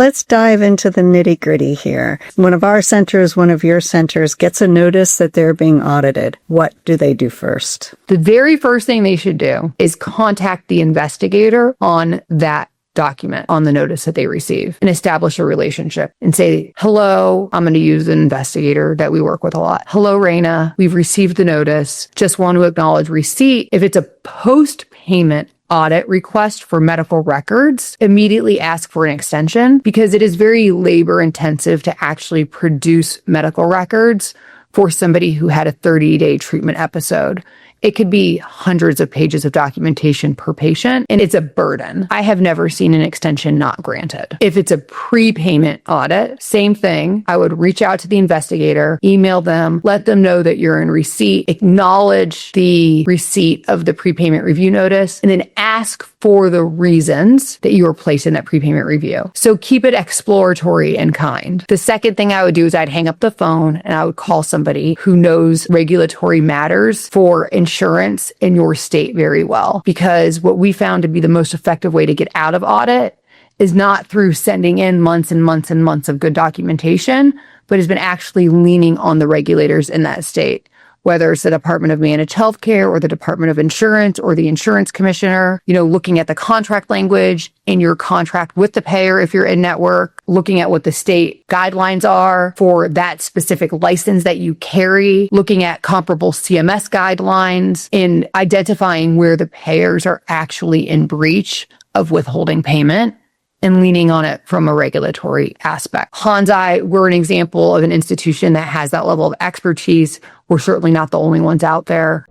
Let's dive into the nitty-gritty here. One of our centers, one of your centers gets a notice that they're being audited. What do they do first? The very first thing they should do is contact the investigator on that document, on the notice that they receive, and establish a relationship and say, hello, I'm going to use an investigator that we work with a lot. Hello, Raina, we've received the notice. Just want to acknowledge receipt. If it's a post-payment audit request for medical records, immediately ask for an extension because it is very labor intensive to actually produce medical records for somebody who had a 30-day treatment episode. It could be hundreds of pages of documentation per patient, and it's a burden. I have never seen an extension not granted. If it's a prepayment audit, same thing. I would reach out to the investigator, email them, let them know that you're in receipt, acknowledge the receipt of the prepayment review notice, and then ask for the reasons that you were placed in that prepayment review. So keep it exploratory and kind. The second thing I would do is I'd hang up the phone and I would call somebody who knows regulatory matters for insurance in your state very well. Because what we found to be the most effective way to get out of audit is not through sending in months and months and months of good documentation, but has been actually leaning on the regulators in that state. Whether it's the Department of Managed Healthcare or the Department of Insurance or the insurance commissioner, looking at the contract language in your contract with the payer if you're in network, looking at what the state guidelines are for that specific license that you carry, looking at comparable CMS guidelines, in identifying where the payers are actually in breach of withholding payment and leaning on it from a regulatory aspect. Hansei, we're an example of an institution that has that level of expertise. We're certainly not the only ones out there.